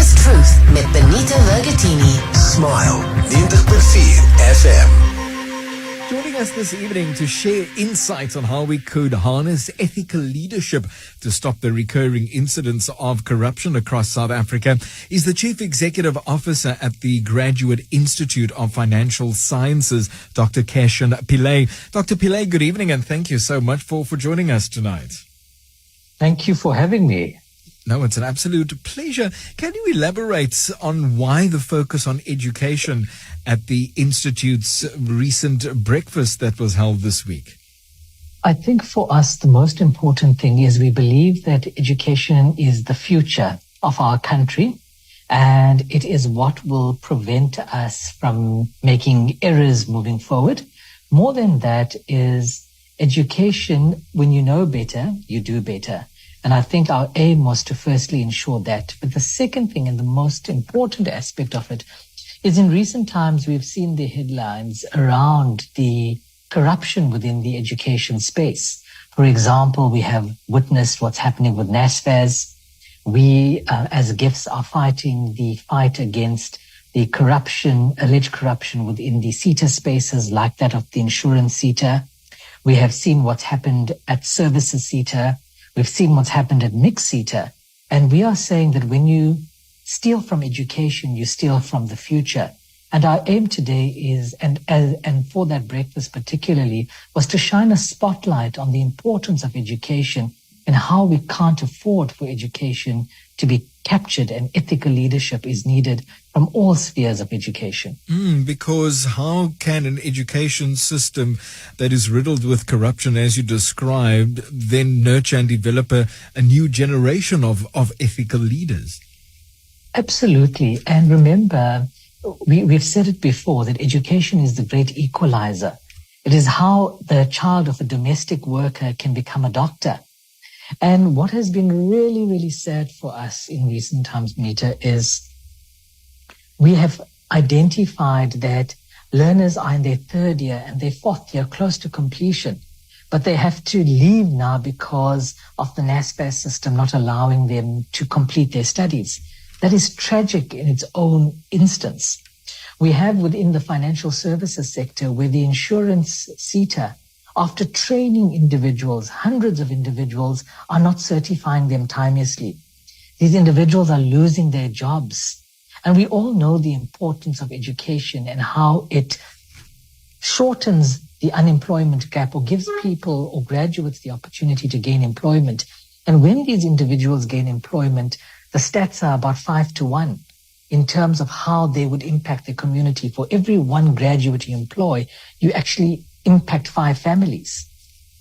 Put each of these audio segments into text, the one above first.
is Truth met Benita Vergatini. Smile 90.4 FM. Joining us this evening to share insights on how we could harness ethical leadership to stop the recurring incidents of corruption across South Africa is the Chief Executive Officer at the Graduate Institute of Financial Sciences, Dr. Kershen Pillay. Dr. Pillay, good evening and thank you so much for joining us tonight. Thank you for having me. No, it's an absolute pleasure. Can you elaborate on why the focus on education at the Institute's recent breakfast that was held this week? I think for us, the most important thing is we believe that education is the future of our country, and it is what will prevent us from making errors moving forward. More than that is education. When you know better, you do better. And I think our aim was to firstly ensure that. But the second thing and the most important aspect of it is in recent times we've seen the headlines around the corruption within the education space. For example, we have witnessed what's happening with NSFAS. We, as GIFs, are fighting the fight against the corruption, alleged corruption within the SETA spaces like that of the insurance SETA. We have seen what's happened at services SETA. We've seen what's happened at mixed SETA. And we are saying that when you steal from education, you steal from the future. And our aim today is, and for that breakfast particularly, was to shine a spotlight on the importance of education and how we can't afford for education to be captured, and ethical leadership is needed from all spheres of education. Because how can an education system that is riddled with corruption, as you described, then nurture and develop a new generation of ethical leaders? Absolutely. And remember, we've said it before, that education is the great equalizer. It is how the child of a domestic worker can become a doctor. And what has been really, really sad for us in recent times, Mita, is we have identified that learners are in their third year and their fourth year, close to completion, but they have to leave now because of the NSFAS system not allowing them to complete their studies. That is tragic in its own instance. We have within the financial services sector where the insurance SETA, after training individuals, hundreds of individuals are not certifying them timeously. These individuals are losing their jobs. And we all know the importance of education and how it shortens the unemployment gap or gives people or graduates the opportunity to gain employment. And when these individuals gain employment, the stats are about 5-1 in terms of how they would impact the community. For every one graduate you employ, you actually impact 5 families.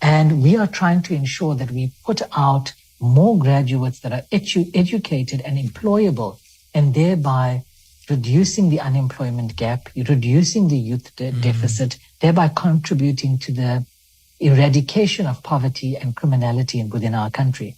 And we are trying to ensure that we put out more graduates that are educated and employable, and thereby reducing the unemployment gap, reducing the youth deficit, thereby contributing to the eradication of poverty and criminality within our country.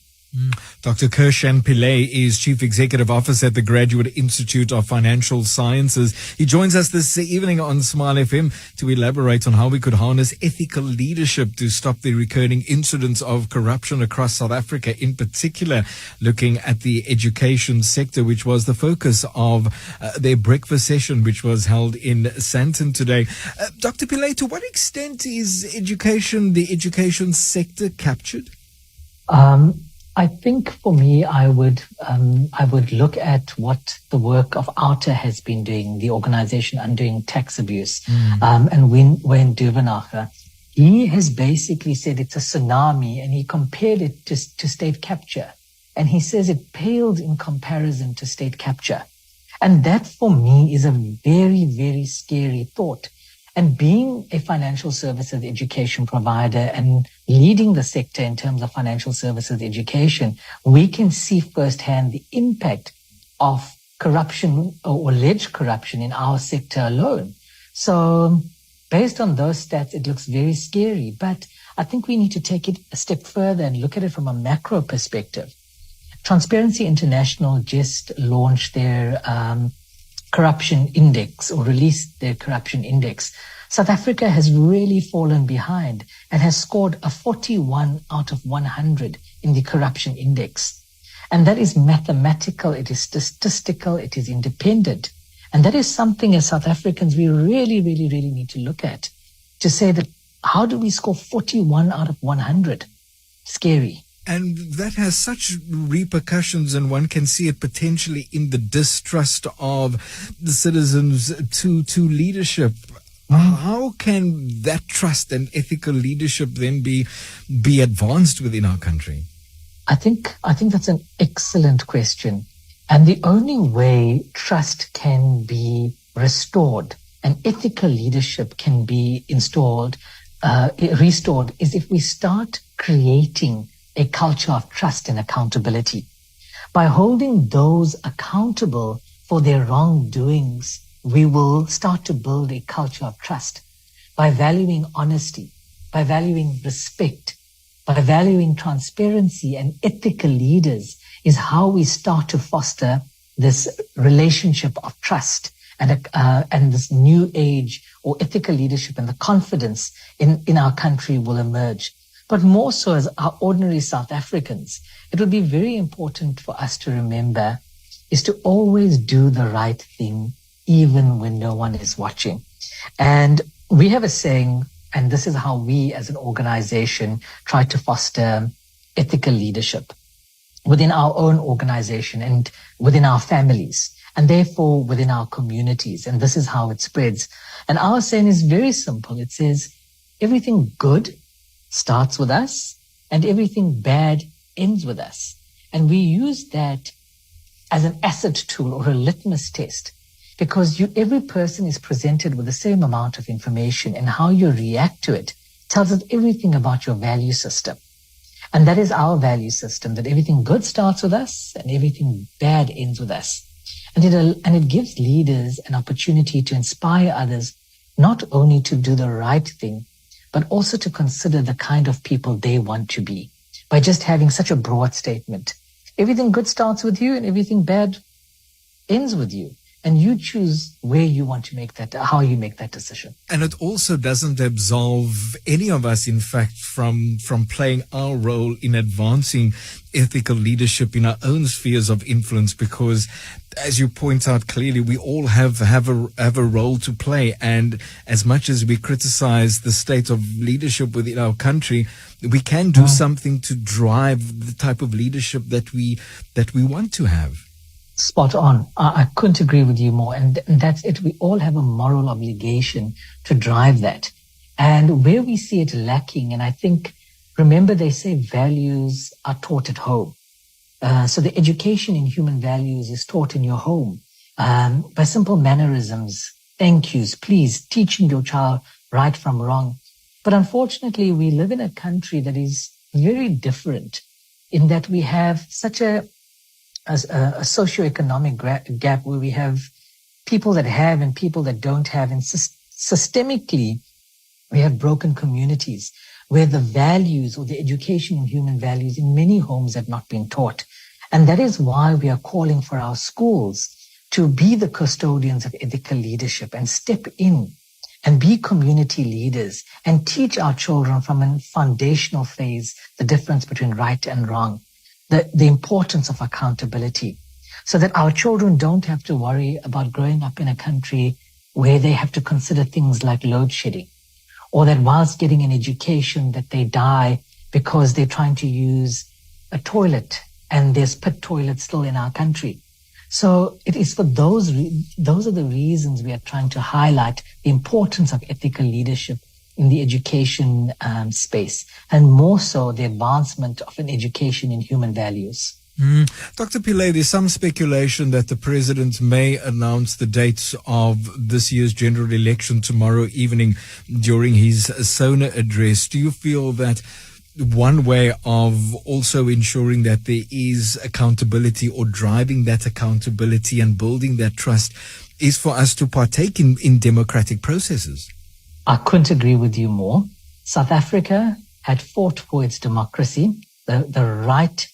Dr. Kershen Pillay is Chief Executive Officer at the Graduate Institute of Financial Sciences. He joins us this evening on Smile FM to elaborate on how we could harness ethical leadership to stop the recurring incidents of corruption across South Africa, in particular looking at the education sector, which was the focus of their breakfast session, which was held in Sandton today. Dr. Pillay, to what extent is the education sector captured? I think for me, I would look at what the work of OUTA has been doing, the organization undoing tax abuse, and Wayne Duvenacher. He has basically said it's a tsunami, and he compared it to state capture, and he says it paled in comparison to state capture, and that for me is a very, very scary thought. And being a financial services education provider and leading the sector in terms of financial services education, we can see firsthand the impact of corruption or alleged corruption in our sector alone. So based on those stats, it looks very scary. But I think we need to take it a step further and look at it from a macro perspective. Transparency International just launched their corruption index, or released their corruption index. South Africa has really fallen behind and has scored a 41 out of 100 in the corruption index. And that is mathematical, it is statistical, it is independent. And that is something as South Africans we really, really, really need to look at. To say that, how do we score 41 out of 100? Scary. And that has such repercussions, and one can see it potentially in the distrust of the citizens to leadership. How can that trust and ethical leadership then be advanced within our country? I think that's an excellent question. And the only way trust can be restored and ethical leadership can be restored is if we start creating a culture of trust and accountability. By holding those accountable for their wrongdoings, we will start to build a culture of trust. By valuing honesty, by valuing respect, by valuing transparency and ethical leaders is how we start to foster this relationship of trust and this new age or ethical leadership, and the confidence in our country will emerge. But more so as our ordinary South Africans, it will be very important for us to remember is to always do the right thing even when no one is watching. And we have a saying, and this is how we as an organization try to foster ethical leadership within our own organization and within our families, and therefore within our communities. And this is how it spreads. And our saying is very simple. It says, everything good starts with us and everything bad ends with us. And we use that as an asset tool or a litmus test, because every person is presented with the same amount of information, and how you react to it tells us everything about your value system. And that is our value system, that everything good starts with us and everything bad ends with us. And it gives leaders an opportunity to inspire others not only to do the right thing, but also to consider the kind of people they want to be, by just having such a broad statement. Everything good starts with you and everything bad ends with you. And you choose where you want to make that, how you make that decision. And it also doesn't absolve any of us, in fact, from playing our role in advancing ethical leadership in our own spheres of influence, because, as you point out clearly, we all have a role to play. And as much as we criticize the state of leadership within our country, we can do something to drive the type of leadership that we want to have. Spot on. I couldn't agree with you more. And that's it. We all have a moral obligation to drive that. And where we see it lacking, and I think, remember they say values are taught at home. So the education in human values is taught in your home by simple mannerisms, thank yous, please, teaching your child right from wrong. But unfortunately, we live in a country that is very different in that we have such a socioeconomic gap where we have people that have and people that don't have. And systemically, we have broken communities where the values or the education in human values in many homes have not been taught. And that is why we are calling for our schools to be the custodians of ethical leadership and step in and be community leaders and teach our children from a foundational phase the difference between right and wrong. The importance of accountability, so that our children don't have to worry about growing up in a country where they have to consider things like load shedding, or that whilst getting an education that they die because they're trying to use a toilet and there's pit toilets still in our country. So it is for those are the reasons we are trying to highlight the importance of ethical leadership in the education space, and more so the advancement of an education in human values. Dr. Pillay, there's some speculation that the president may announce the dates of this year's general election tomorrow evening during his SONA address. Do you feel that one way of also ensuring that there is accountability, or driving that accountability and building that trust, is for us to partake in democratic processes? I couldn't agree with you more. South Africa had fought for its democracy, the right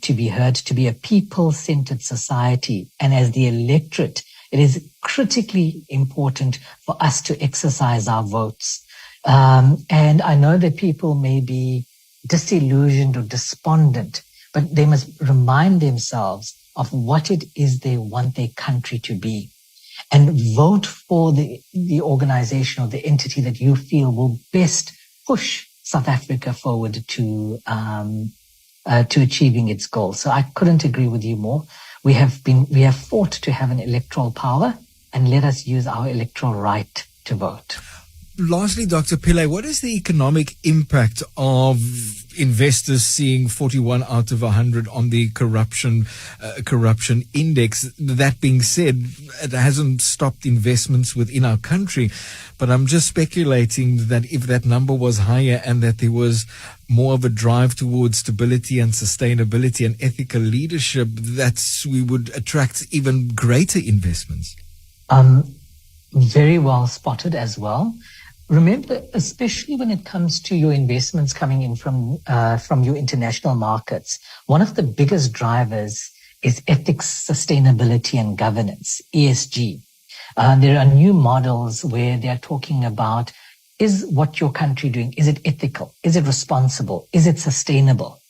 to be heard, to be a people-centered society. And as the electorate, it is critically important for us to exercise our votes. And I know that people may be disillusioned or despondent, but they must remind themselves of what it is they want their country to be, and vote for the organization or the entity that you feel will best push South Africa forward to achieving its goals. So I couldn't agree with you more. We have fought to have an electoral power, and let us use our electoral right to vote. Lastly, Dr. Pillay, what is the economic impact of investors seeing 41 out of 100 on the corruption index? That being said, it hasn't stopped investments within our country, but I'm just speculating that if that number was higher and that there was more of a drive towards stability and sustainability and ethical leadership, we would attract even greater investments. Very well spotted as well. Remember, especially when it comes to your investments coming in from your international markets, one of the biggest drivers is ethics, sustainability, and governance, ESG. There are new models where they are talking about, is what your country doing, is it ethical? Is it responsible? Is it sustainable?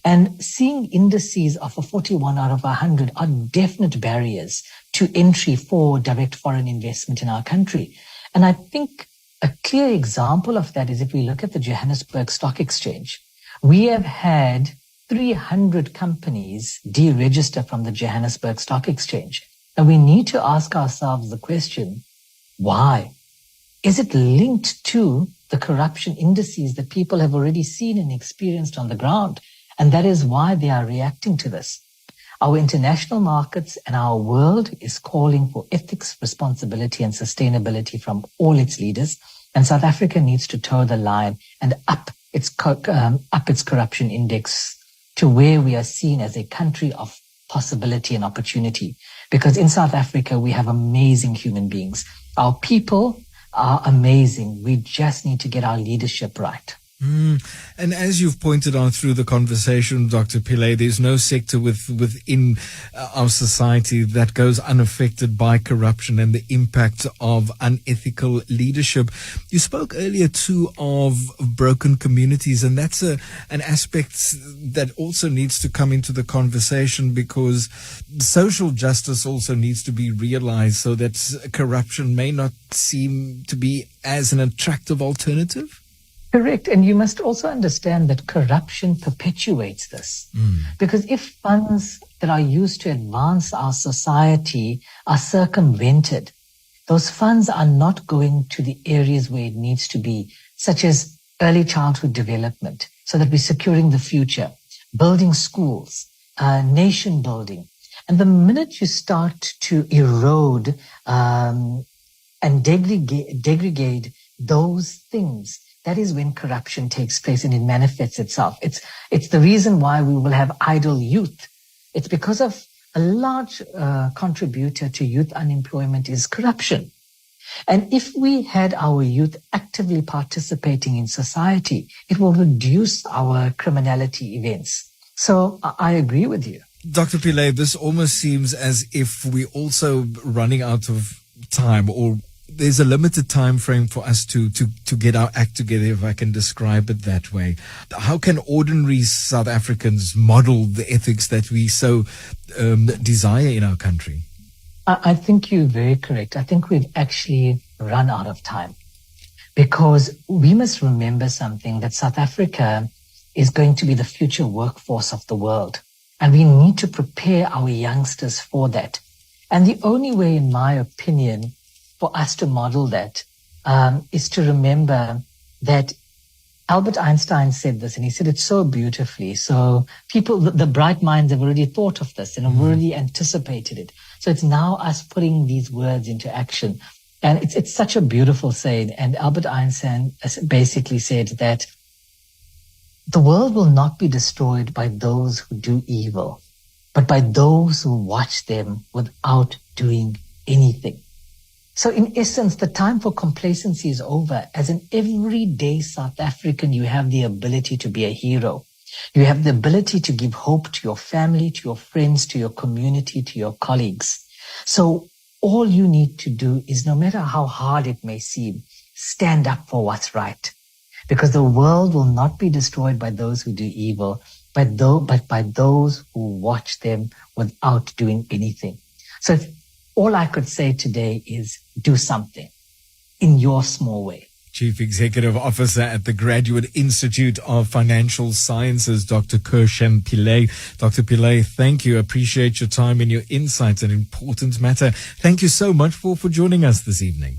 And seeing indices of a 41 out of 100 are definite barriers to entry for direct foreign investment in our country. And I think a clear example of that is if we look at the Johannesburg Stock Exchange. We have had 300 companies deregister from the Johannesburg Stock Exchange. And we need to ask ourselves the question, why? Is it linked to the corruption indices that people have already seen and experienced on the ground? And that is why they are reacting to this. Our international markets and our world is calling for ethics, responsibility, and sustainability from all its leaders. And South Africa needs to toe the line and up its corruption index to where we are seen as a country of possibility and opportunity. Because in South Africa, we have amazing human beings. Our people are amazing. We just need to get our leadership right. And as you've pointed out through the conversation, Dr. Pillay, there's no sector within our society that goes unaffected by corruption and the impact of unethical leadership. You spoke earlier too of broken communities, and that's an aspect that also needs to come into the conversation, because social justice also needs to be realized so that corruption may not seem to be as an attractive alternative. Correct. And you must also understand that corruption perpetuates this. Because if funds that are used to advance our society are circumvented, those funds are not going to the areas where it needs to be, such as early childhood development, so that we're securing the future, building schools, nation building. And the minute you start to erode and degrade those things, that is when corruption takes place and it manifests itself. It's the reason why we will have idle youth. It's because of a large contributor to youth unemployment is corruption. And if we had our youth actively participating in society, it will reduce our criminality events. So I agree with you. Dr. Pillay, this almost seems as if we're also running out of time, or there's a limited time frame for us to get our act together, if I can describe it that way. How can ordinary South Africans model the ethics that we so desire in our country? I think you're very correct. I think we've actually run out of time, because we must remember something, that South Africa is going to be the future workforce of the world. And we need to prepare our youngsters for that. And the only way, in my opinion, for us to model that is to remember that Albert Einstein said this, and he said it so beautifully. So people, the bright minds have already thought of this and have already anticipated it. So it's now us putting these words into action. And it's such a beautiful saying. And Albert Einstein basically said that the world will not be destroyed by those who do evil, but by those who watch them without doing anything. So in essence, the time for complacency is over. As an everyday South African, you have the ability to be a hero. You have the ability to give hope to your family, to your friends, to your community, to your colleagues. So all you need to do is, no matter how hard it may seem, stand up for what's right. Because the world will not be destroyed by those who do evil, but by those who watch them without doing anything. So all I could say today is do something in your small way. Chief Executive Officer at the Graduate Institute of Financial Sciences, Dr. Kershen Pillay. Dr. Pillay, thank you. Appreciate your time and your insights. An important matter. Thank you so much for joining us this evening.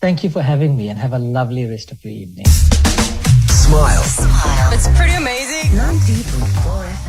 Thank you for having me, and have a lovely rest of your evening. Smile. Smile. It's pretty amazing. 90.4